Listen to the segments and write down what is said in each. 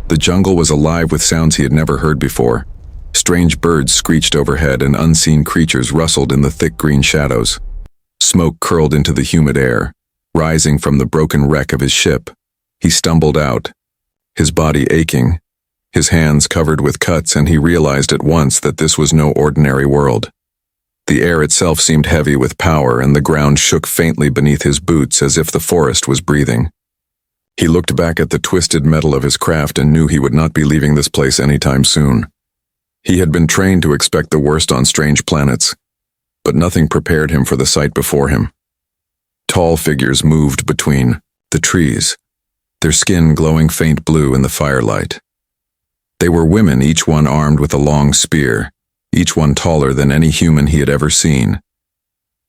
The jungle was alive with sounds he had never heard before. Strange birds screeched overhead and unseen creatures rustled in the thick green shadows. Smoke curled into the humid air, rising from the broken wreck of his ship. He stumbled out, his body aching, his hands covered with cuts, and he realized at once that this was no ordinary world. The air itself seemed heavy with power, and the ground shook faintly beneath his boots as if the forest was breathing. He looked back at the twisted metal of his craft and knew he would not be leaving this place anytime soon. He had been trained to expect the worst on strange planets, but nothing prepared him for the sight before him. Tall figures moved between the trees, their skin glowing faint blue in the firelight. They were women, each one armed with a long spear, each one taller than any human he had ever seen.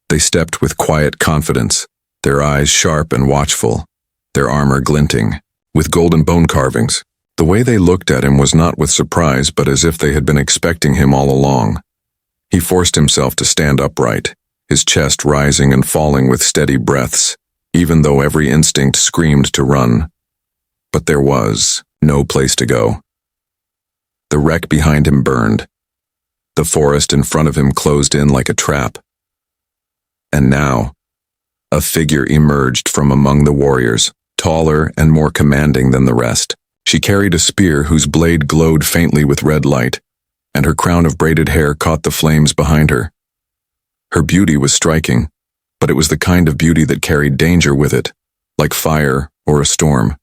They stepped with quiet confidence, their eyes sharp and watchful, their armor glinting, with golden bone carvings. The way they looked at him was not with surprise, but as if they had been expecting him all along. He forced himself to stand upright, his chest rising and falling with steady breaths, even though every instinct screamed to run. But there was no place to go. The wreck behind him burned. The forest in front of him closed in like a trap. And now, a figure emerged from among the warriors, taller and more commanding than the rest. She carried a spear whose blade glowed faintly with red light, and her crown of braided hair caught the flames behind her. Her beauty was striking, but it was the kind of beauty that carried danger with it, like fire or a storm.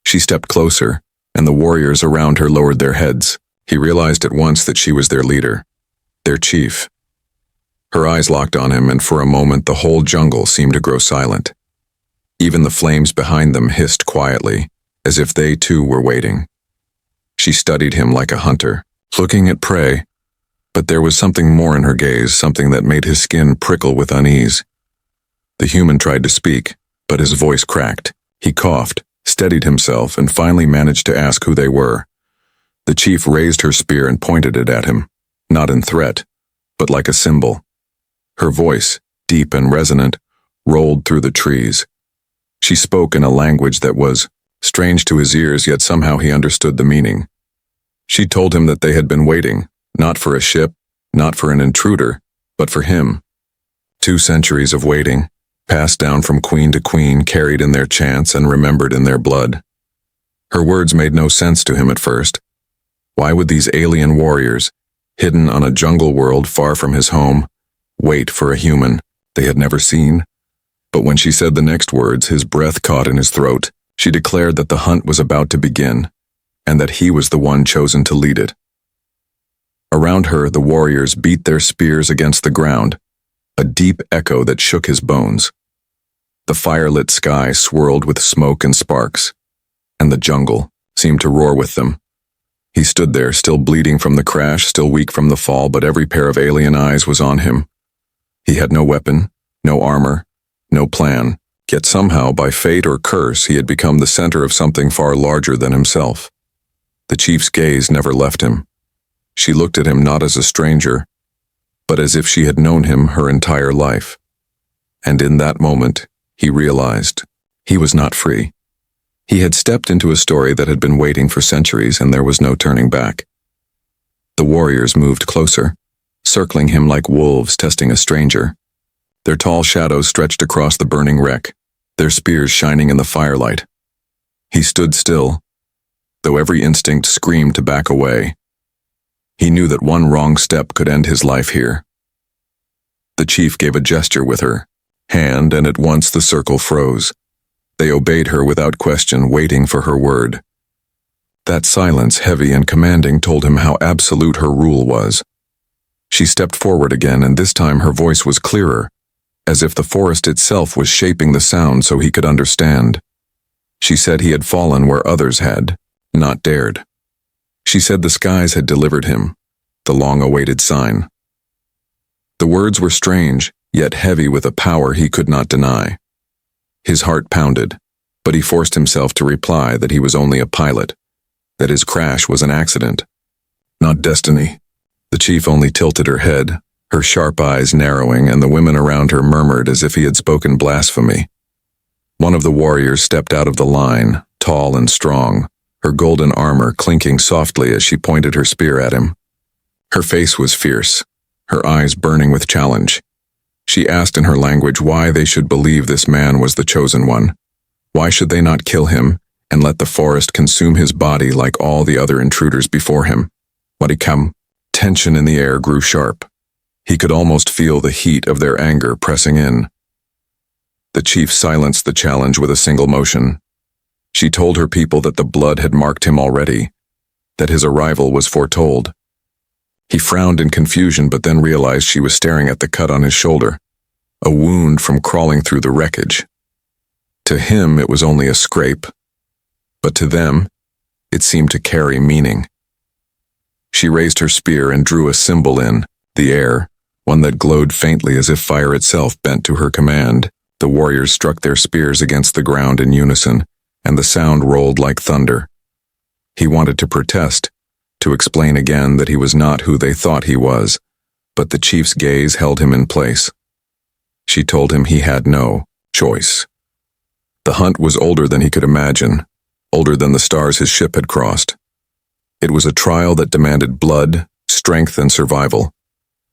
She stepped closer, and the warriors around her lowered their heads. He realized at once that she was their leader, their chief. Her eyes locked on him, and for a moment the whole jungle seemed to grow silent. Even the flames behind them hissed quietly, as if they too were waiting. She studied him like a hunter, looking at prey, but there was something more in her gaze, something that made his skin prickle with unease. The human tried to speak, but his voice cracked. He coughed, steadied himself, and finally managed to ask who they were. The chief raised her spear and pointed it at him, not in threat, but like a symbol. Her voice, deep and resonant, rolled through the trees. She spoke in a language that was strange to his ears, yet somehow he understood the meaning. She told him that they had been waiting, not for a ship, not for an intruder, but for him. 2 centuries of waiting, passed down from queen to queen, carried in their chants and remembered in their blood. Her words made no sense to him at first. Why would these alien warriors, hidden on a jungle world far from his home, wait for a human they had never seen? But when she said the next words, his breath caught in his throat. She declared that the hunt was about to begin, and that he was the one chosen to lead it. Around her, the warriors beat their spears against the ground, a deep echo that shook his bones. The firelit sky swirled with smoke and sparks, and the jungle seemed to roar with them. He stood there, still bleeding from the crash, still weak from the fall, but every pair of alien eyes was on him. He had no weapon, no armor, no plan. Yet somehow, by fate or curse, he had become the center of something far larger than himself. The chief's gaze never left him. She looked at him not as a stranger, but as if she had known him her entire life. And in that moment, he realized he was not free. He had stepped into a story that had been waiting for centuries, and there was no turning back. The warriors moved closer, circling him like wolves testing a stranger. Their tall shadows stretched across the burning wreck, their spears shining in the firelight. He stood still, though every instinct screamed to back away. He knew that one wrong step could end his life here. The chief gave a gesture with her hand, and at once the circle froze. They obeyed her without question, waiting for her word. That silence, heavy and commanding, told him how absolute her rule was. She stepped forward again, and this time her voice was clearer, as if the forest itself was shaping the sound so he could understand. She said he had fallen where others had not dared. She said the skies had delivered him, the long-awaited sign. The words were strange, yet heavy with a power he could not deny. His heart pounded, but he forced himself to reply that he was only a pilot, that his crash was an accident, not destiny. The chief only tilted her head, her sharp eyes narrowing, and the women around her murmured as if he had spoken blasphemy. One of the warriors stepped out of the line, tall and strong, her golden armor clinking softly as she pointed her spear at him. Her face was fierce, her eyes burning with challenge. She asked in her language why they should believe this man was the chosen one. Why should they not kill him and let the forest consume his body like all the other intruders before him? Marikam. Tension in the air grew sharp. He could almost feel the heat of their anger pressing in. The chief silenced the challenge with a single motion. She told her people that the blood had marked him already, that his arrival was foretold. He frowned in confusion but then realized she was staring at the cut on his shoulder, a wound from crawling through the wreckage. To him it was only a scrape, but to them it seemed to carry meaning. She raised her spear and drew a symbol in the air, one that glowed faintly as if fire itself bent to her command. The warriors struck their spears against the ground in unison, and the sound rolled like thunder. He wanted to protest, to explain again that he was not who they thought he was, but the chief's gaze held him in place. She told him he had no choice. The hunt was older than he could imagine, older than the stars his ship had crossed. It was a trial that demanded blood, strength, and survival.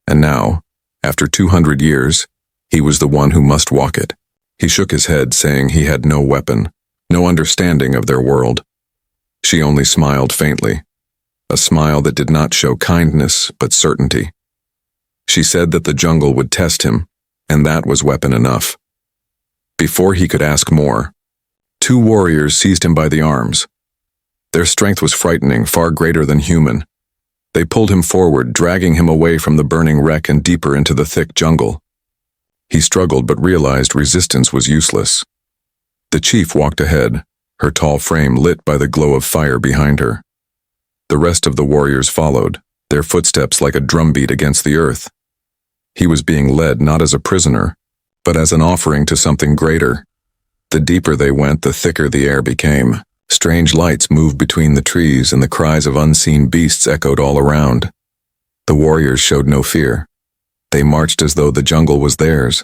And now, after 200 years, he was the one who must walk it. He shook his head, saying he had no weapon, no understanding of their world. She only smiled faintly, a smile that did not show kindness but certainty. She said that the jungle would test him, and that was weapon enough. Before he could ask more, 2 warriors seized him by the arms. Their strength was frightening, far greater than human. They pulled him forward, dragging him away from the burning wreck and deeper into the thick jungle. He struggled but realized resistance was useless. The chief walked ahead, her tall frame lit by the glow of fire behind her. The rest of the warriors followed, their footsteps like a drumbeat against the earth. He was being led not as a prisoner, but as an offering to something greater. The deeper they went, the thicker the air became. Strange lights moved between the trees, and the cries of unseen beasts echoed all around. The warriors showed no fear. They marched as though the jungle was theirs,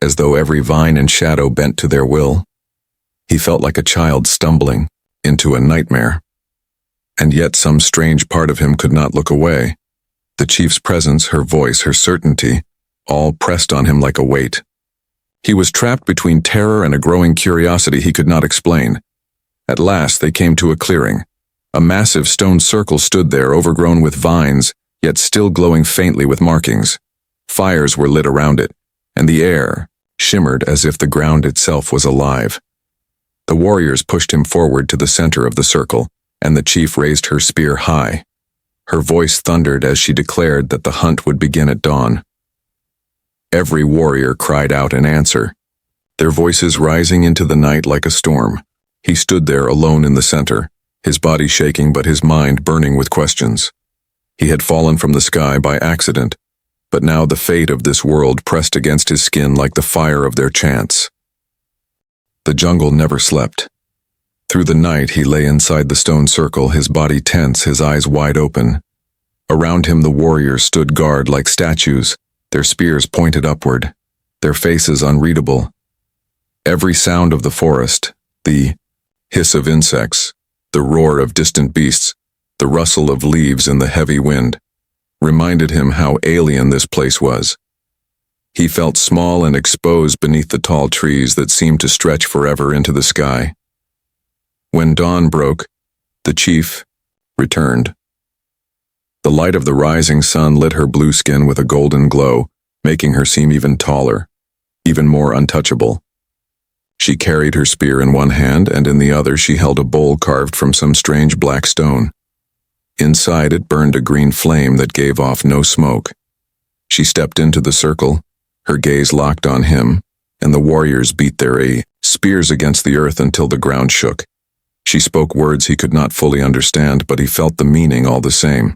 as though every vine and shadow bent to their will. He felt like a child stumbling into a nightmare. And yet some strange part of him could not look away. The chief's presence, her voice, her certainty, all pressed on him like a weight. He was trapped between terror and a growing curiosity he could not explain. At last they came to a clearing. A massive stone circle stood there, overgrown with vines, yet still glowing faintly with markings. Fires were lit around it, and the air shimmered as if the ground itself was alive. The warriors pushed him forward to the center of the circle, and the chief raised her spear high. Her voice thundered as she declared that the hunt would begin at dawn. Every warrior cried out in answer, their voices rising into the night like a storm. He stood there alone in the center, his body shaking but his mind burning with questions. He had fallen from the sky by accident, but now the fate of this world pressed against his skin like the fire of their chants. The jungle never slept. Through the night he lay inside the stone circle, his body tense, his eyes wide open. Around him the warriors stood guard like statues, their spears pointed upward, their faces unreadable. Every sound of the forest, the hiss of insects, the roar of distant beasts, the rustle of leaves in the heavy wind, reminded him how alien this place was. He felt small and exposed beneath the tall trees that seemed to stretch forever into the sky. When dawn broke, the chief returned. The light of the rising sun lit her blue skin with a golden glow, making her seem even taller, even more untouchable. She carried her spear in one hand, and in the other she held a bowl carved from some strange black stone. Inside it burned a green flame that gave off no smoke. She stepped into the circle, her gaze locked on him, and the warriors beat their spears against the earth until the ground shook. She spoke words he could not fully understand, but he felt the meaning all the same.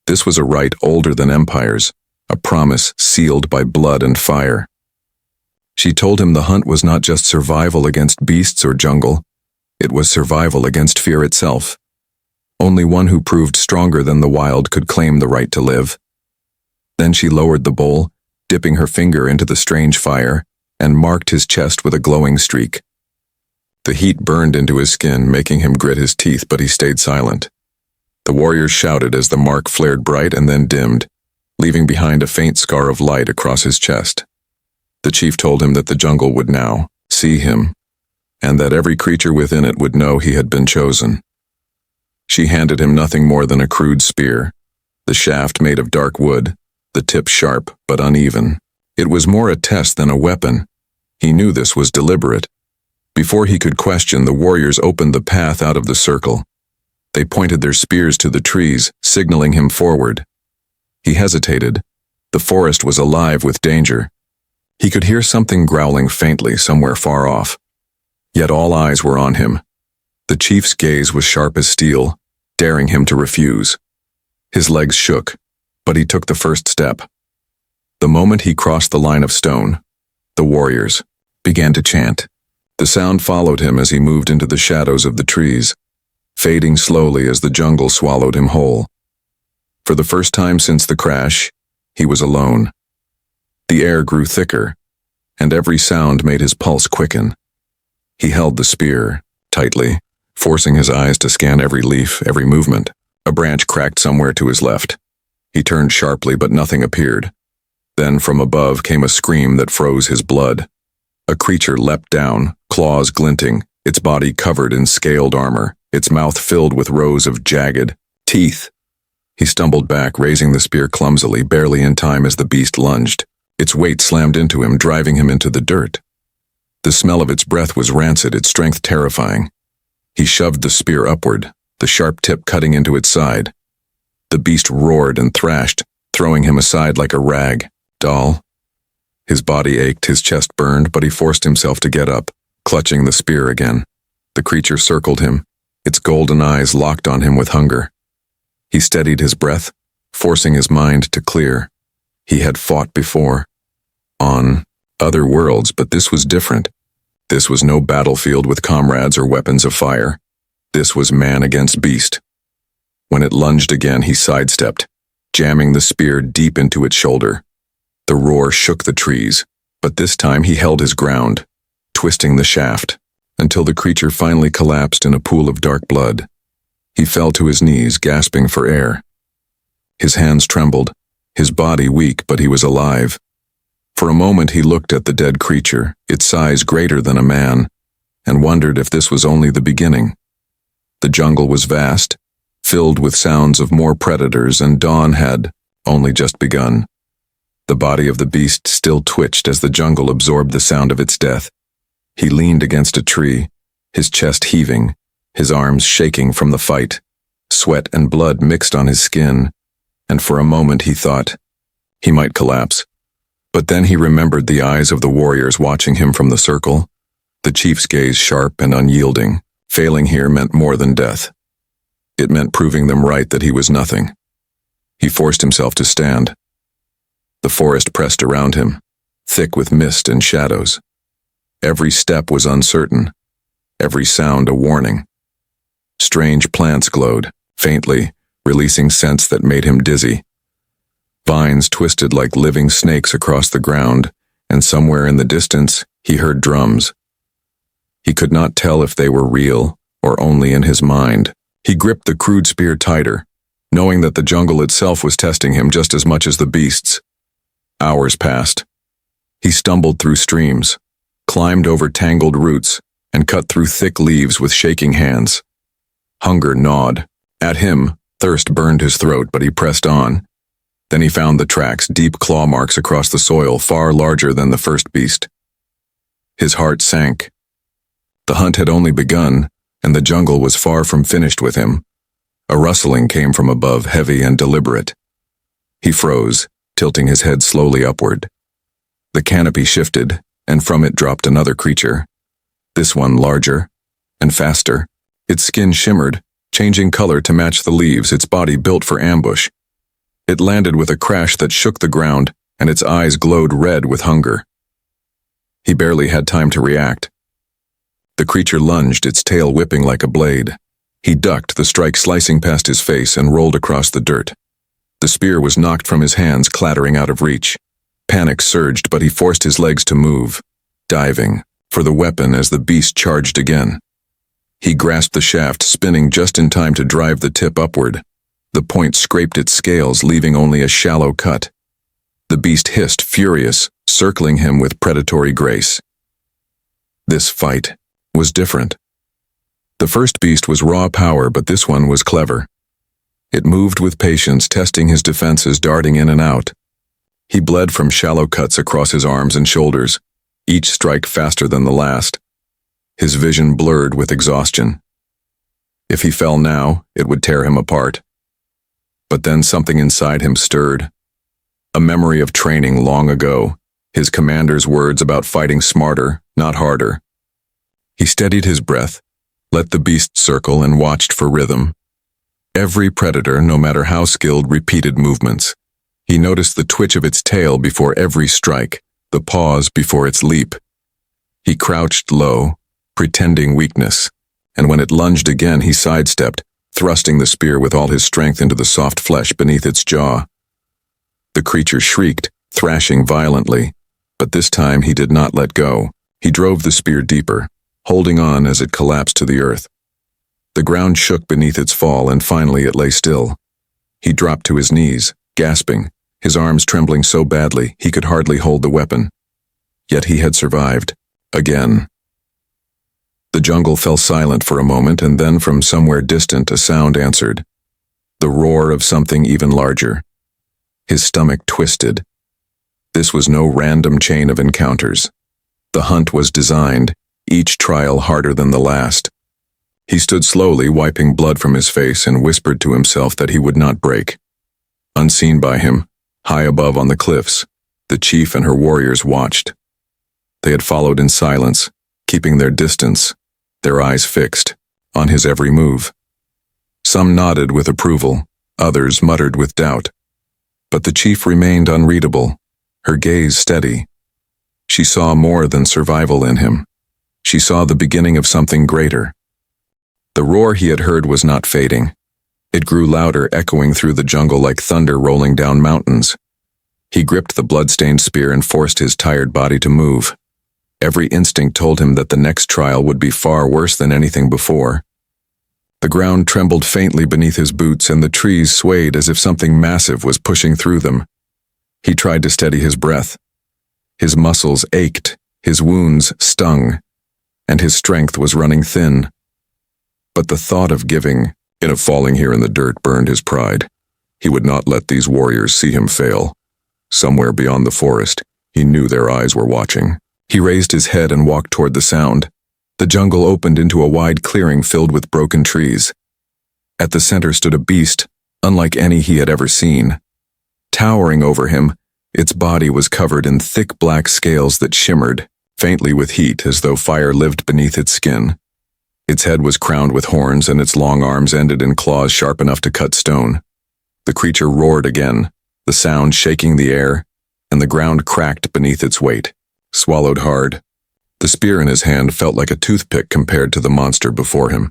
This was a rite older than empires, a promise sealed by blood and fire. She told him the hunt was not just survival against beasts or jungle, it was survival against fear itself. Only one who proved stronger than the wild could claim the right to live. Then she lowered the bowl, dipping her finger into the strange fire, and marked his chest with a glowing streak. The heat burned into his skin, making him grit his teeth, but he stayed silent. The warriors shouted as the mark flared bright and then dimmed, leaving behind a faint scar of light across his chest. The chief told him that the jungle would now see him, and that every creature within it would know he had been chosen. She handed him nothing more than a crude spear, the shaft made of dark wood, the tip sharp but uneven. It was more a test than a weapon. He knew this was deliberate. Before he could question, the warriors opened the path out of the circle. They pointed their spears to the trees, signaling him forward. He hesitated. The forest was alive with danger. He could hear something growling faintly somewhere far off. Yet all eyes were on him. The chief's gaze was sharp as steel, daring him to refuse. His legs shook, but he took the first step. The moment he crossed the line of stone, the warriors began to chant. The sound followed him as he moved into the shadows of the trees, fading slowly as the jungle swallowed him whole. For the first time since the crash, he was alone. The air grew thicker, and every sound made his pulse quicken. He held the spear tightly, forcing his eyes to scan every leaf, every movement. A branch cracked somewhere to his left. He turned sharply, but nothing appeared. Then from above came a scream that froze his blood. A creature leapt down, claws glinting, its body covered in scaled armor, its mouth filled with rows of jagged teeth. He stumbled back, raising the spear clumsily, barely in time as the beast lunged. Its weight slammed into him, driving him into the dirt. The smell of its breath was rancid, its strength terrifying. He shoved the spear upward, the sharp tip cutting into its side. The beast roared and thrashed, throwing him aside like a rag doll. His body ached, his chest burned, but he forced himself to get up, clutching the spear again. The creature circled him, its golden eyes locked on him with hunger. He steadied his breath, forcing his mind to clear. He had fought before, on other worlds, but this was different. This was no battlefield with comrades or weapons of fire. This was man against beast. When it lunged again, he sidestepped, jamming the spear deep into its shoulder. The roar shook the trees, but this time he held his ground, twisting the shaft, until the creature finally collapsed in a pool of dark blood. He fell to his knees, gasping for air. His hands trembled, his body weak, but he was alive. For a moment he looked at the dead creature, its size greater than a man, and wondered if this was only the beginning. The jungle was vast, filled with sounds of more predators, and dawn had only just begun. The body of the beast still twitched as the jungle absorbed the sound of its death. He leaned against a tree, his chest heaving, his arms shaking from the fight. Sweat and blood mixed on his skin, and for a moment he thought he might collapse. But then he remembered the eyes of the warriors watching him from the circle, the chief's gaze sharp and unyielding. Failing here meant more than death. It meant proving them right that he was nothing. He forced himself to stand. The forest pressed around him, thick with mist and shadows. Every step was uncertain, every sound a warning. Strange plants glowed, faintly, releasing scents that made him dizzy. Vines twisted like living snakes across the ground, and somewhere in the distance, he heard drums. He could not tell if they were real or only in his mind. He gripped the crude spear tighter, knowing that the jungle itself was testing him just as much as the beasts. Hours passed. He stumbled through streams, climbed over tangled roots, and cut through thick leaves with shaking hands. Hunger gnawed at him, thirst burned his throat, but he pressed on. Then he found the tracks, deep claw marks across the soil, far larger than the first beast. His heart sank. The hunt had only begun, and the jungle was far from finished with him. A rustling came from above, heavy and deliberate. He froze, tilting his head slowly upward. The canopy shifted, and from it dropped another creature. This one larger and faster. Its skin shimmered, changing color to match the leaves, its body built for ambush. It landed with a crash that shook the ground, and its eyes glowed red with hunger. He barely had time to react. The creature lunged, its tail whipping like a blade. He ducked, the strike slicing past his face, and rolled across the dirt. The spear was knocked from his hands, clattering out of reach. Panic surged, but he forced his legs to move, diving, for the weapon as the beast charged again. He grasped the shaft, spinning just in time to drive the tip upward. The point scraped its scales, leaving only a shallow cut. The beast hissed, furious, circling him with predatory grace. This fight was different. The first beast was raw power, but this one was clever. It moved with patience, testing his defenses, darting in and out. He bled from shallow cuts across his arms and shoulders, each strike faster than the last. His vision blurred with exhaustion. If he fell now, it would tear him apart. But then something inside him stirred. A memory of training long ago, his commander's words about fighting smarter, not harder. He steadied his breath, let the beast circle, and watched for rhythm. Every predator, no matter how skilled, repeated movements. He noticed the twitch of its tail before every strike, the pause before its leap. He crouched low, pretending weakness, and when it lunged again, he sidestepped, thrusting the spear with all his strength into the soft flesh beneath its jaw. The creature shrieked, thrashing violently, but this time he did not let go. He drove the spear deeper, holding on as it collapsed to the earth. The ground shook beneath its fall, and finally it lay still. He dropped to his knees, gasping, his arms trembling so badly he could hardly hold the weapon. Yet he had survived. Again. The jungle fell silent for a moment, and then from somewhere distant a sound answered. The roar of something even larger. His stomach twisted. This was no random chain of encounters. The hunt was designed, each trial harder than the last. He stood slowly, wiping blood from his face, and whispered to himself that he would not break. Unseen by him, high above on the cliffs, the chief and her warriors watched. They had followed in silence, keeping their distance, their eyes fixed on his every move. Some nodded with approval, others muttered with doubt. But the chief remained unreadable, her gaze steady. She saw more than survival in him. She saw the beginning of something greater. The roar he had heard was not fading. It grew louder, echoing through the jungle like thunder rolling down mountains. He gripped the blood-stained spear and forced his tired body to move. Every instinct told him that the next trial would be far worse than anything before. The ground trembled faintly beneath his boots, and the trees swayed as if something massive was pushing through them. He tried to steady his breath. His muscles ached, his wounds stung, and his strength was running thin. But the thought of giving, of falling here in the dirt, burned his pride. He would not let these warriors see him fail. Somewhere beyond the forest, he knew their eyes were watching. He raised his head and walked toward the sound. The jungle opened into a wide clearing filled with broken trees. At the center stood a beast, unlike any he had ever seen. Towering over him, its body was covered in thick black scales that shimmered, faintly with heat, as though fire lived beneath its skin. Its head was crowned with horns, and its long arms ended in claws sharp enough to cut stone. The creature roared again, the sound shaking the air, and the ground cracked beneath its weight. Swallowed hard. The spear in his hand felt like a toothpick compared to the monster before him.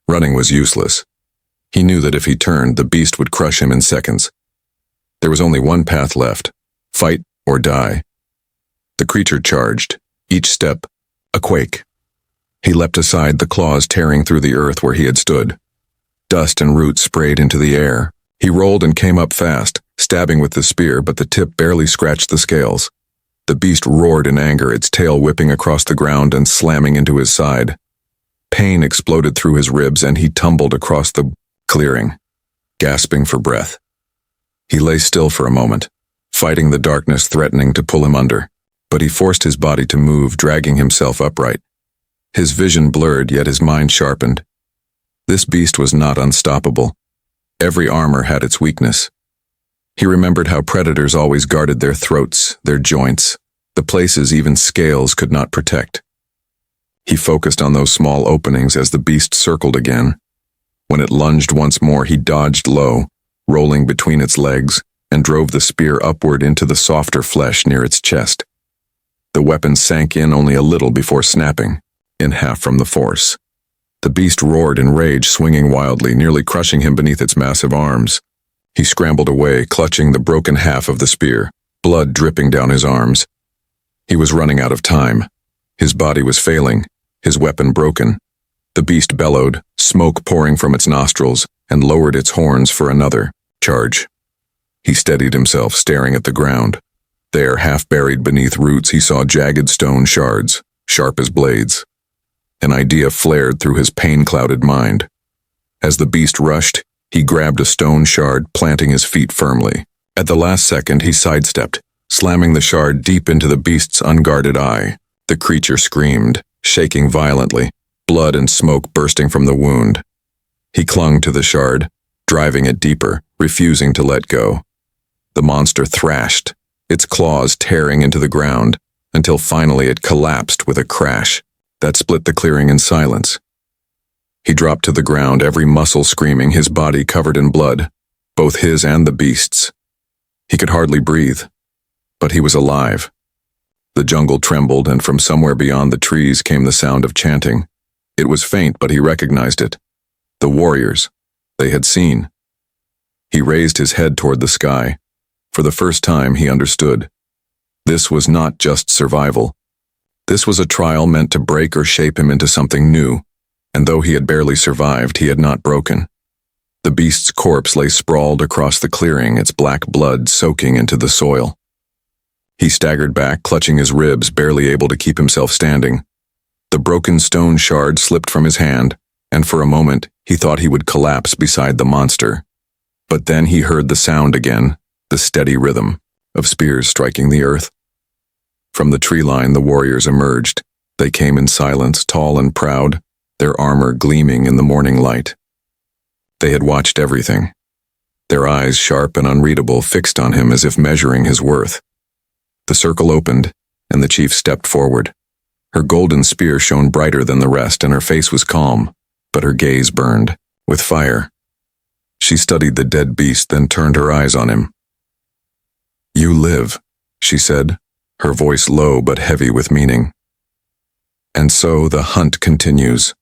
Running was useless. He knew that if he turned, the beast would crush him in seconds. There was only one path left: fight or die. The creature charged, each step a quake. He leapt aside, the claws tearing through the earth where he had stood. Dust and roots sprayed into the air. He rolled and came up fast, stabbing with the spear, but the tip barely scratched the scales. The beast roared in anger, its tail whipping across the ground and slamming into his side. Pain exploded through his ribs, and he tumbled across the clearing, gasping for breath. He lay still for a moment, fighting the darkness threatening to pull him under, but he forced his body to move, dragging himself upright. His vision blurred, yet his mind sharpened. This beast was not unstoppable. Every armor had its weakness. He remembered how predators always guarded their throats, their joints, the places even scales could not protect. He focused on those small openings as the beast circled again. When it lunged once more, he dodged low, rolling between its legs, and drove the spear upward into the softer flesh near its chest. The weapon sank in only a little before snapping, in half from the force. The beast roared in rage, swinging wildly, nearly crushing him beneath its massive arms. He scrambled away, clutching the broken half of the spear, blood dripping down his arms. He was running out of time. His body was failing, his weapon broken. The beast bellowed, smoke pouring from its nostrils, and lowered its horns for another charge. He steadied himself, staring at the ground. There, half buried beneath roots, he saw jagged stone shards, sharp as blades. An idea flared through his pain-clouded mind. As the beast rushed, he grabbed a stone shard, planting his feet firmly. At the last second, he sidestepped, slamming the shard deep into the beast's unguarded eye. The creature screamed, shaking violently, blood and smoke bursting from the wound. He clung to the shard, driving it deeper, refusing to let go. The monster thrashed, its claws tearing into the ground, until finally it collapsed with a crash that split the clearing in silence. He dropped to the ground, every muscle screaming, his body covered in blood, both his and the beast's. He could hardly breathe, but he was alive. The jungle trembled, and from somewhere beyond the trees came the sound of chanting. It was faint, but he recognized it. The warriors. They had seen. He raised his head toward the sky. For the first time, he understood. This was not just survival. This was a trial meant to break or shape him into something new, and though he had barely survived, he had not broken. The beast's corpse lay sprawled across the clearing, its black blood soaking into the soil. He staggered back, clutching his ribs, barely able to keep himself standing. The broken stone shard slipped from his hand, and for a moment, he thought he would collapse beside the monster. But then he heard the sound again, the steady rhythm of spears striking the earth. From the tree line, the warriors emerged. They came in silence, tall and proud, their armor gleaming in the morning light. They had watched everything, their eyes sharp and unreadable, fixed on him as if measuring his worth. The circle opened, and the chief stepped forward. Her golden spear shone brighter than the rest, and her face was calm, but her gaze burned with fire. She studied the dead beast, then turned her eyes on him. "You live," she said, her voice low but heavy with meaning. And so the hunt continues.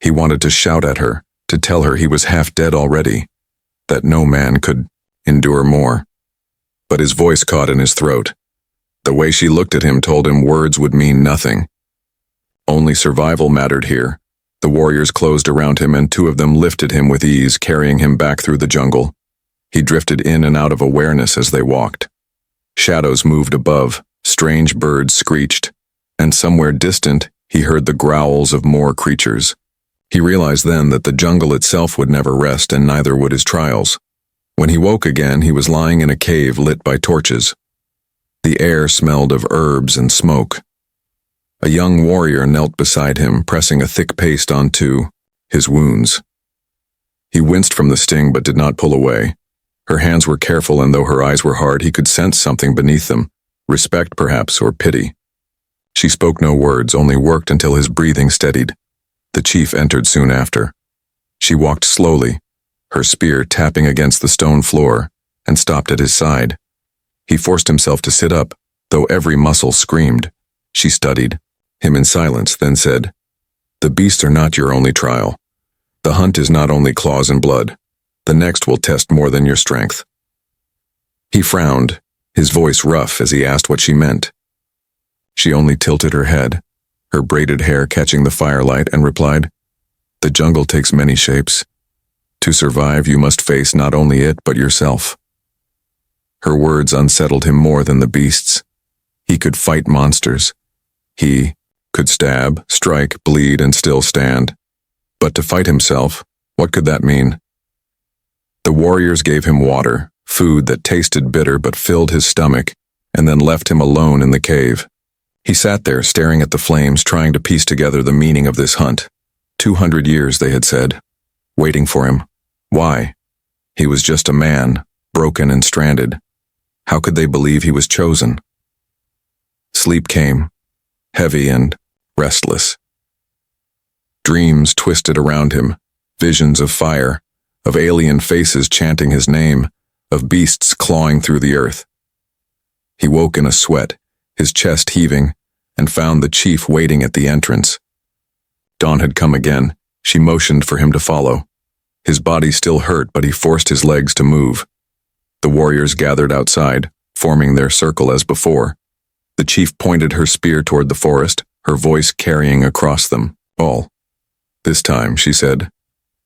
He wanted to shout at her, to tell her he was half dead already, that no man could endure more. But his voice caught in his throat. The way she looked at him told him words would mean nothing. Only survival mattered here. The warriors closed around him, and two of them lifted him with ease, carrying him back through the jungle. He drifted in and out of awareness as they walked. Shadows moved above, strange birds screeched, and somewhere distant he heard the growls of more creatures. He realized then that the jungle itself would never rest, and neither would his trials. When he woke again, he was lying in a cave lit by torches. The air smelled of herbs and smoke. A young warrior knelt beside him, pressing a thick paste onto his wounds. He winced from the sting but did not pull away. Her hands were careful, and though her eyes were hard, he could sense something beneath them, respect perhaps, or pity. She spoke no words, only worked until his breathing steadied. The chief entered soon after. She walked slowly, her spear tapping against the stone floor, and stopped at his side. He forced himself to sit up, though every muscle screamed. She studied him in silence, then said, "The beasts are not your only trial. The hunt is not only claws and blood. The next will test more than your strength." He frowned, his voice rough as he asked what she meant. She only tilted her head, her braided hair catching the firelight, and replied, "The jungle takes many shapes. To survive, you must face not only it, but yourself." Her words unsettled him more than the beasts. He could fight monsters. He could stab, strike, bleed, and still stand. But to fight himself, what could that mean? The warriors gave him water, food that tasted bitter but filled his stomach, and then left him alone in the cave. He sat there, staring at the flames, trying to piece together the meaning of this hunt. 200 years, they had said, waiting for him. Why? He was just a man, broken and stranded. How could they believe he was chosen? Sleep came, heavy and restless. Dreams twisted around him, visions of fire, of alien faces chanting his name, of beasts clawing through the earth. He woke in a sweat, his chest heaving, and found the chief waiting at the entrance. Dawn had come again. She motioned for him to follow. His body still hurt, but he forced his legs to move. The warriors gathered outside, forming their circle as before. The chief pointed her spear toward the forest, her voice carrying across them all. This time, she said,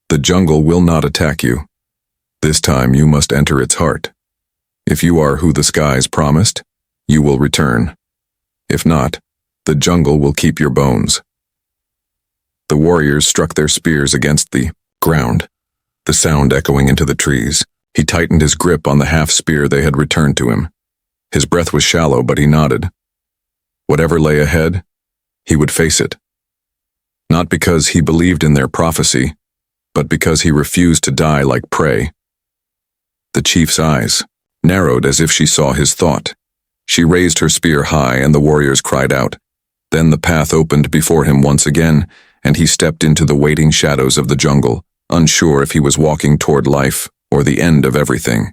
the jungle will not attack you. This time you must enter its heart. If you are who the skies promised, you will return. If not, the jungle will keep your bones. The warriors struck their spears against the ground, the sound echoing into the trees. He tightened his grip on the half-spear they had returned to him. His breath was shallow, but he nodded. Whatever lay ahead, he would face it. Not because he believed in their prophecy, but because he refused to die like prey. The chief's eyes narrowed as if she saw his thought. She raised her spear high, and the warriors cried out. Then the path opened before him once again, and he stepped into the waiting shadows of the jungle, unsure if he was walking toward life or the end of everything.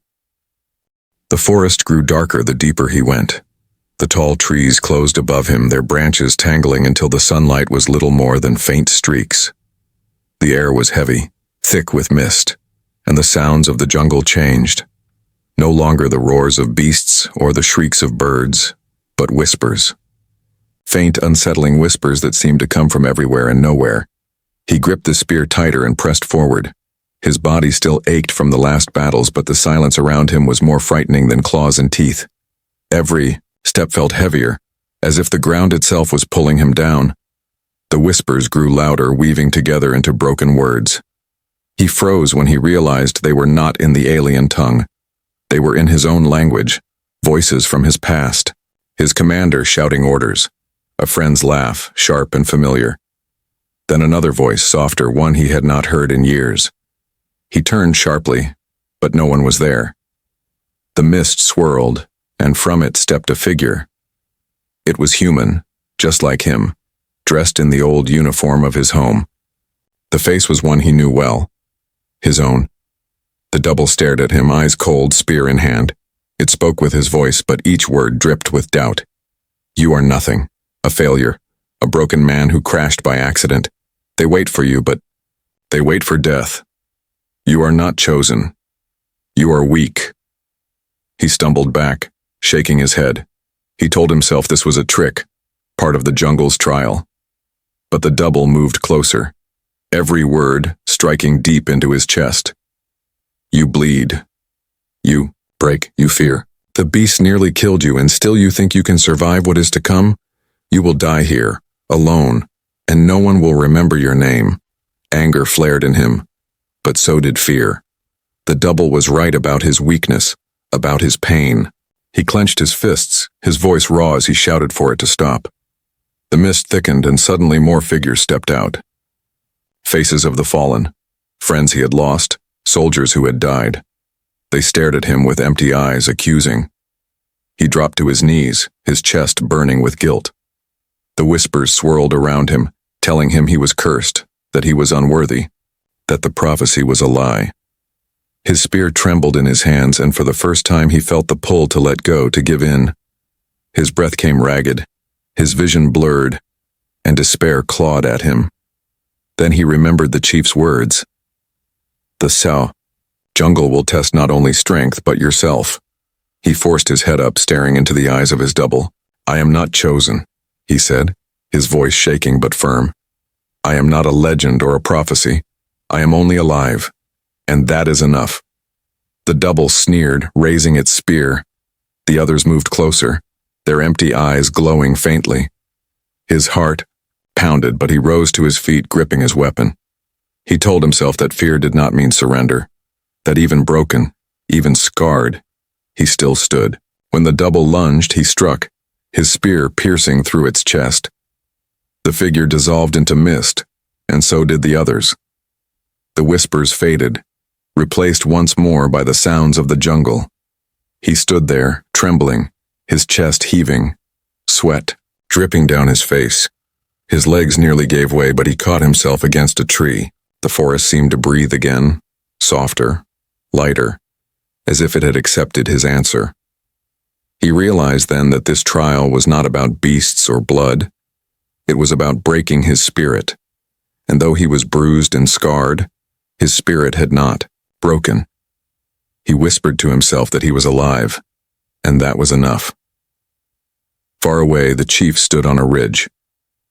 The forest grew darker the deeper he went. The tall trees closed above him, their branches tangling until the sunlight was little more than faint streaks. The air was heavy, thick with mist, and the sounds of the jungle changed. No longer the roars of beasts or the shrieks of birds, but whispers. Faint, unsettling whispers that seemed to come from everywhere and nowhere. He gripped the spear tighter and pressed forward. His body still ached from the last battles, but the silence around him was more frightening than claws and teeth. Every step felt heavier, as if the ground itself was pulling him down. The whispers grew louder, weaving together into broken words. He froze when he realized they were not in the alien tongue. They were in his own language, voices from his past, his commander shouting orders, a friend's laugh, sharp and familiar. Then another voice, softer, one he had not heard in years. He turned sharply, but no one was there. The mist swirled, and from it stepped a figure. It was human, just like him, dressed in the old uniform of his home. The face was one he knew well, his own. The double stared at him, eyes cold, spear in hand. It spoke with his voice, but each word dripped with doubt. You are nothing, a failure, a broken man who crashed by accident. They wait for you, but they wait for death. You are not chosen. You are weak. He stumbled back, shaking his head. He told himself this was a trick, part of the jungle's trial. But the double moved closer, every word striking deep into his chest. You bleed. You break. You fear. The beast nearly killed you, and still you think you can survive what is to come? You will die here, alone, and no one will remember your name. Anger flared in him, but so did fear. The double was right about his weakness, about his pain. He clenched his fists, his voice raw as he shouted for it to stop. The mist thickened, and suddenly more figures stepped out. Faces of the fallen, friends he had lost, soldiers who had died. They stared at him with empty eyes, accusing. He dropped to his knees, his chest burning with guilt. The whispers swirled around him, telling him he was cursed, that he was unworthy, that the prophecy was a lie. His spear trembled in his hands, and for the first time he felt the pull to let go, to give in. His breath came ragged, his vision blurred, and despair clawed at him. Then he remembered the chief's words. The jungle will test not only strength, but yourself. He forced his head up, staring into the eyes of his double. I am not chosen, he said, his voice shaking but firm. I am not a legend or a prophecy. I am only alive, and that is enough. The double sneered, raising its spear. The others moved closer, their empty eyes glowing faintly. His heart pounded, but he rose to his feet, gripping his weapon. He told himself that fear did not mean surrender, that even broken, even scarred, he still stood. When the double lunged, he struck, his spear piercing through its chest. The figure dissolved into mist, and so did the others. The whispers faded, replaced once more by the sounds of the jungle. He stood there, trembling, his chest heaving, sweat dripping down his face. His legs nearly gave way, but he caught himself against a tree. The forest seemed to breathe again, softer, lighter, as if it had accepted his answer. He realized then that this trial was not about beasts or blood. It was about breaking his spirit. And though he was bruised and scarred, his spirit had not broken. He whispered to himself that he was alive, and that was enough. Far away, the chief stood on a ridge,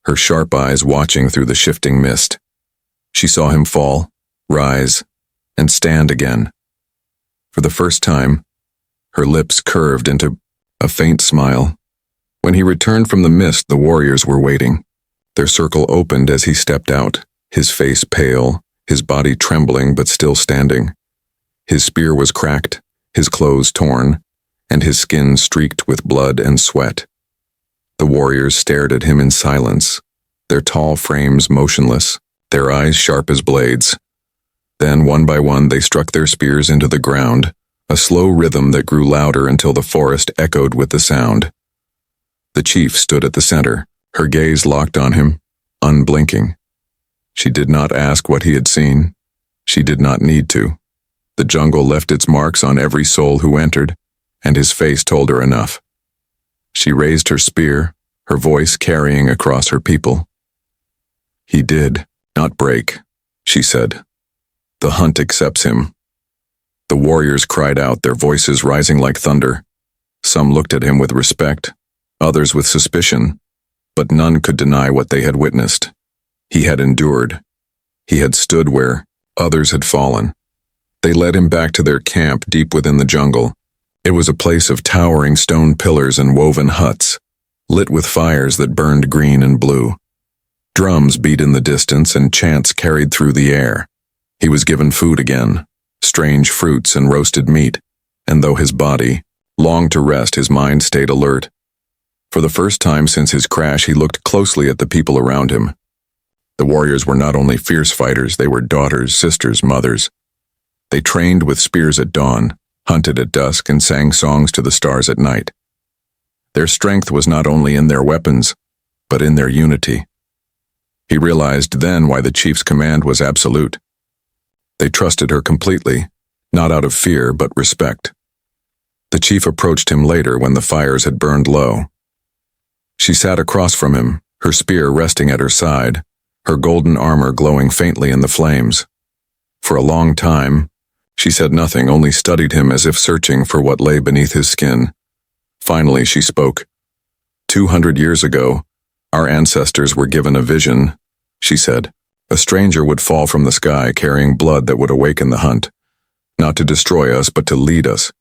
her sharp eyes watching through the shifting mist. She saw him fall, rise, and stand again. For the first time, her lips curved into a faint smile. When he returned from the mist, the warriors were waiting. Their circle opened as he stepped out, his face pale, his body trembling but still standing. His spear was cracked, his clothes torn, and his skin streaked with blood and sweat. The warriors stared at him in silence, their tall frames motionless, their eyes sharp as blades. Then, one by one, they struck their spears into the ground, a slow rhythm that grew louder until the forest echoed with the sound. The chief stood at the center, her gaze locked on him, unblinking. She did not ask what he had seen. She did not need to. The jungle left its marks on every soul who entered, and his face told her enough. She raised her spear, her voice carrying across her people. "He did not break," she said. "The hunt accepts him." The warriors cried out, their voices rising like thunder. Some looked at him with respect, others with suspicion, but none could deny what they had witnessed. He had endured. He had stood where others had fallen. They led him back to their camp deep within the jungle. It was a place of towering stone pillars and woven huts, lit with fires that burned green and blue. Drums beat in the distance and chants carried through the air. He was given food again, strange fruits and roasted meat, and though his body longed to rest, his mind stayed alert. For the first time since his crash, he looked closely at the people around him. The warriors were not only fierce fighters, they were daughters, sisters, mothers. They trained with spears at dawn, hunted at dusk, and sang songs to the stars at night. Their strength was not only in their weapons, but in their unity. He realized then why the chief's command was absolute. They trusted her completely, not out of fear, but respect. The chief approached him later when the fires had burned low. She sat across from him, her spear resting at her side, her golden armor glowing faintly in the flames. For a long time, she said nothing, only studied him as if searching for what lay beneath his skin. Finally, she spoke. 200 years ago, our ancestors were given a vision, she said. A stranger would fall from the sky carrying blood that would awaken the hunt. Not to destroy us, but to lead us.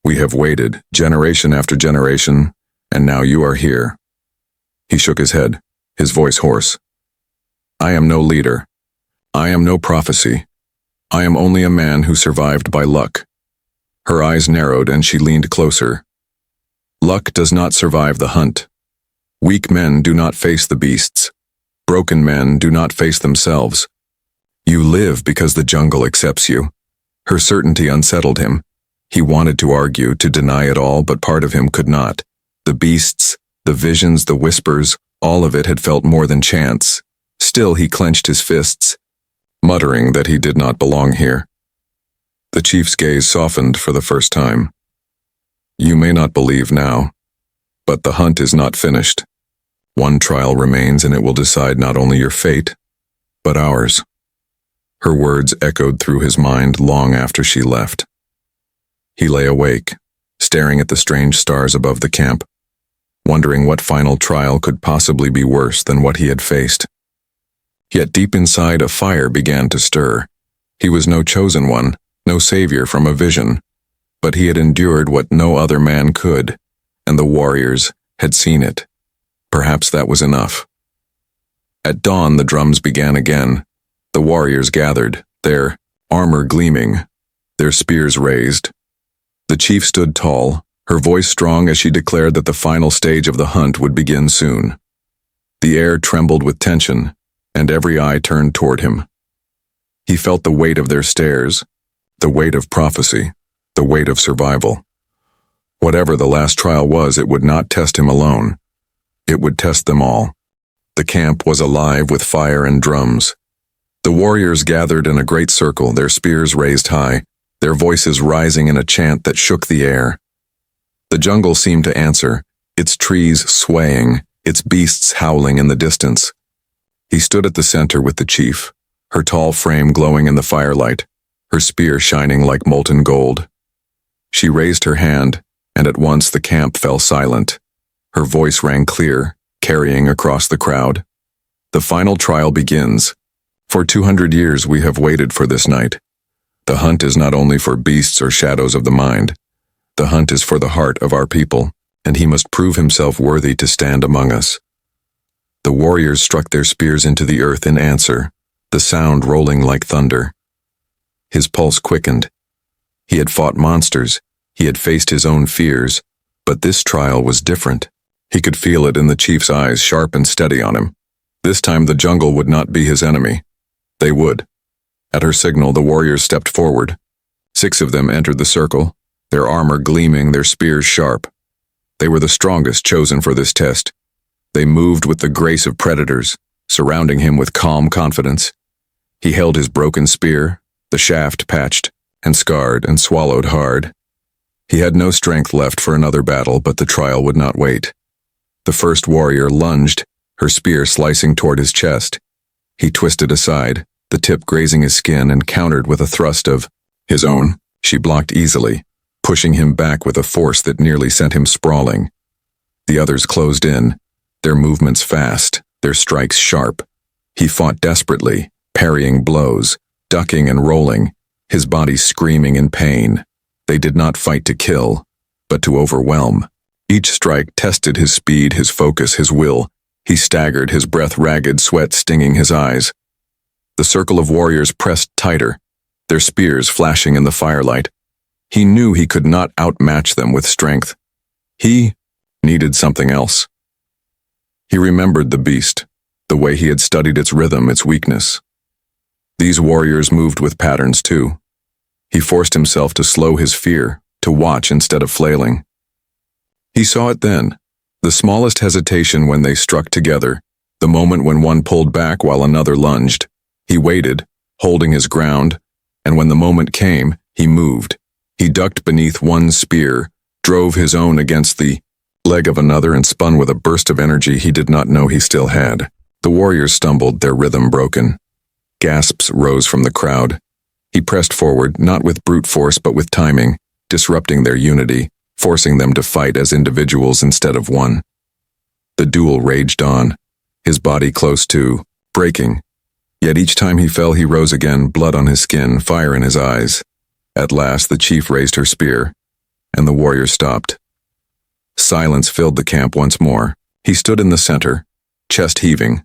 We have waited, generation after generation, and now you are here. He shook his head, his voice hoarse. I am no leader. I am no prophecy. I am only a man who survived by luck. Her eyes narrowed and she leaned closer. Luck does not survive the hunt. Weak men do not face the beasts. Broken men do not face themselves. You live because the jungle accepts you. Her certainty unsettled him. He wanted to argue, to deny it all, but part of him could not. The beasts, the visions, the whispers, all of it had felt more than chance. Still, he clenched his fists, muttering that he did not belong here. The chief's gaze softened for the first time. You may not believe now, but the hunt is not finished. One trial remains, and it will decide not only your fate, but ours. Her words echoed through his mind long after she left. He lay awake, staring at the strange stars above the camp, wondering what final trial could possibly be worse than what he had faced. Yet deep inside, a fire began to stir. He was no chosen one, no savior from a vision, but he had endured what no other man could, and the warriors had seen it. Perhaps that was enough. At dawn, the drums began again. The warriors gathered, their armor gleaming, their spears raised. The chief stood tall, her voice strong as she declared that the final stage of the hunt would begin soon. The air trembled with tension, and every eye turned toward him. He felt the weight of their stares, the weight of prophecy, the weight of survival. Whatever the last trial was, it would not test him alone. It would test them all. The camp was alive with fire and drums. The warriors gathered in a great circle, their spears raised high, their voices rising in a chant that shook the air. The jungle seemed to answer, its trees swaying, its beasts howling in the distance. He stood at the center with the chief, her tall frame glowing in the firelight, her spear shining like molten gold. She raised her hand, and at once the camp fell silent. Her voice rang clear, carrying across the crowd. The final trial begins. For 200 years we have waited for this night. The hunt is not only for beasts or shadows of the mind. The hunt is for the heart of our people, and he must prove himself worthy to stand among us. The warriors struck their spears into the earth in answer, the sound rolling like thunder. His pulse quickened. He had fought monsters, he had faced his own fears, but this trial was different. He could feel it in the chief's eyes, sharp and steady on him. This time the jungle would not be his enemy. They would. At her signal, the warriors stepped forward. 6 of them entered the circle, their armor gleaming, their spears sharp. They were the strongest chosen for this test. They moved with the grace of predators, surrounding him with calm confidence. He held his broken spear, the shaft patched, and scarred and swallowed hard. He had no strength left for another battle, but the trial would not wait. The first warrior lunged, her spear slicing toward his chest. He twisted aside, the tip grazing his skin, and countered with a thrust of his own. She blocked easily, pushing him back with a force that nearly sent him sprawling. The others closed in, their movements fast, their strikes sharp. He fought desperately, parrying blows, ducking and rolling, his body screaming in pain. They did not fight to kill, but to overwhelm. Each strike tested his speed, his focus, his will. He staggered, his breath ragged, sweat stinging his eyes. The circle of warriors pressed tighter, their spears flashing in the firelight. He knew he could not outmatch them with strength. He needed something else. He remembered the beast, the way he had studied its rhythm, its weakness. These warriors moved with patterns too. He forced himself to slow his fear, to watch instead of flailing. He saw it then, the smallest hesitation when they struck together, the moment when one pulled back while another lunged. He waited, holding his ground, and when the moment came, he moved. He ducked beneath one spear, drove his own against the leg of another, and spun with a burst of energy he did not know he still had. The warriors stumbled, their rhythm broken. Gasps rose from the crowd. He pressed forward, not with brute force but with timing, disrupting their unity, forcing them to fight as individuals instead of one. The duel raged on, his body close to breaking. Yet each time he fell he rose again, blood on his skin, fire in his eyes. At last the chief raised her spear, and the warrior stopped. Silence filled the camp once more. He stood in the center, chest heaving,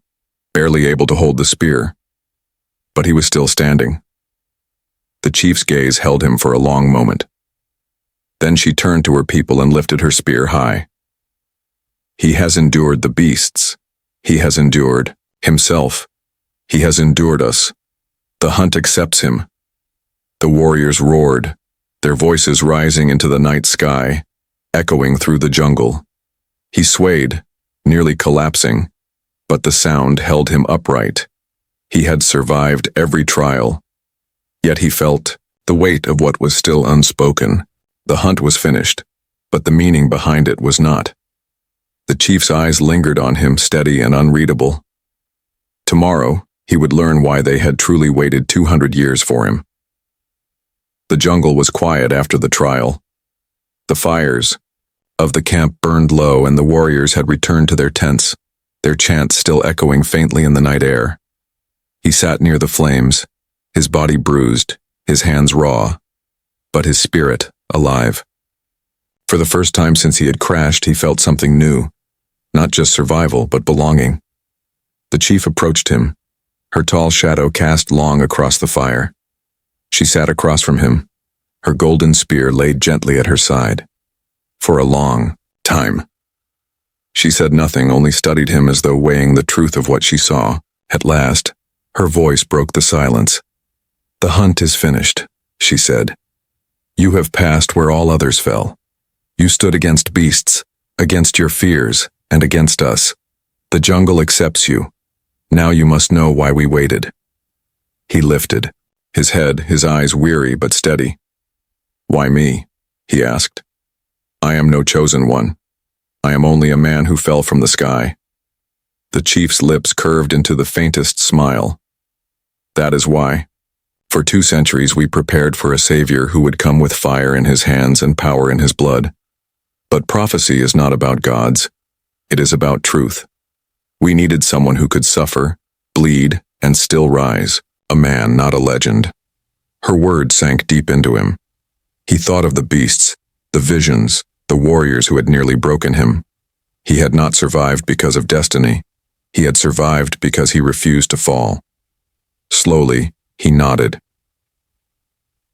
barely able to hold the spear. But he was still standing. The chief's gaze held him for a long moment. Then she turned to her people and lifted her spear high. He has endured the beasts. He has endured himself. He has endured us. The hunt accepts him. The warriors roared, their voices rising into the night sky, echoing through the jungle. He swayed, nearly collapsing, but the sound held him upright. He had survived every trial. Yet he felt the weight of what was still unspoken. The hunt was finished, but the meaning behind it was not. The chief's eyes lingered on him, steady and unreadable. Tomorrow, he would learn why they had truly waited 200 years for him. The jungle was quiet after the trial. The fires of the camp burned low, and the warriors had returned to their tents, their chants still echoing faintly in the night air. He sat near the flames, his body bruised, his hands raw, but his spirit alive. For the first time since he had crashed, he felt something new, not just survival, but belonging. The chief approached him, her tall shadow cast long across the fire. She sat across from him, her golden spear laid gently at her side. For a long time. She said nothing, only studied him as though weighing the truth of what she saw. At last, her voice broke the silence. "The hunt is finished," she said. "You have passed where all others fell. You stood against beasts, against your fears, and against us. The jungle accepts you. Now you must know why we waited." He lifted, his head, his eyes weary but steady. "Why me?" he asked. "I am no chosen one. I am only a man who fell from the sky." The chief's lips curved into the faintest smile. "That is why. For 2 centuries we prepared for a savior who would come with fire in his hands and power in his blood. But prophecy is not about gods. It is about truth. We needed someone who could suffer, bleed, and still rise. A man, not a legend. Her words sank deep into him. He thought of the beasts, the visions, the warriors who had nearly broken him. He had not survived because of destiny. He had survived because he refused to fall. Slowly, he nodded.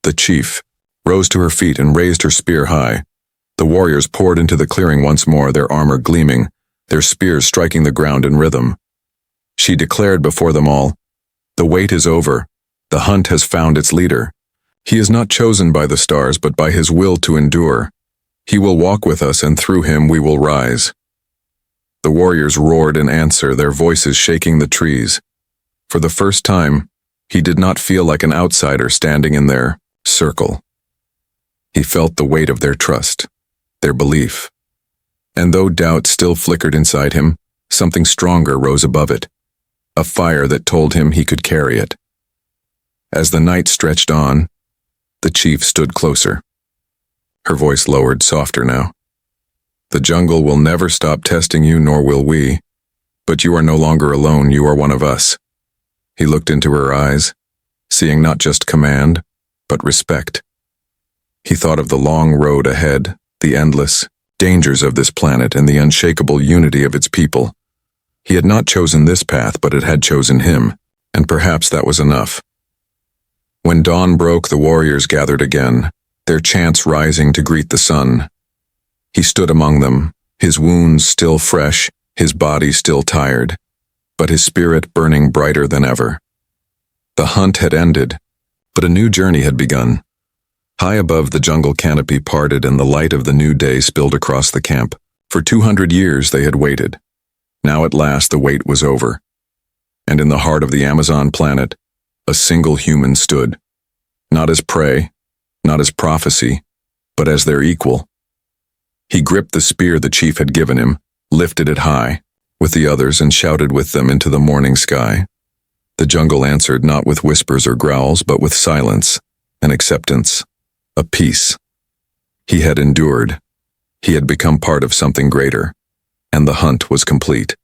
The chief rose to her feet and raised her spear high. The warriors poured into the clearing once more, their armor gleaming, their spears striking the ground in rhythm. She declared before them all, "The wait is over. The hunt has found its leader. He is not chosen by the stars, but by his will to endure. He will walk with us, and through him we will rise." The warriors roared in answer, their voices shaking the trees. For the first time, he did not feel like an outsider standing in their circle. He felt the weight of their trust, their belief. And though doubt still flickered inside him, something stronger rose above it, a fire that told him he could carry it. As the night stretched on, the chief stood closer. Her voice lowered, softer now. "The jungle will never stop testing you, nor will we. But you are no longer alone, you are one of us." He looked into her eyes, seeing not just command, but respect. He thought of the long road ahead, the endless dangers of this planet, and the unshakable unity of its people. He had not chosen this path, but it had chosen him, and perhaps that was enough. When dawn broke, the warriors gathered again, their chants rising to greet the sun. He stood among them, his wounds still fresh, his body still tired, but his spirit burning brighter than ever. The hunt had ended, but a new journey had begun. High above, the jungle canopy parted and the light of the new day spilled across the camp. For 200 years they had waited. Now at last the wait was over. And in the heart of the Amazon planet, a single human stood. Not as prey, not as prophecy, but as their equal. He gripped the spear the chief had given him, lifted it high, with the others, and shouted with them into the morning sky. The jungle answered not with whispers or growls, but with silence, an acceptance, a peace. He had endured. He had become part of something greater, and the hunt was complete.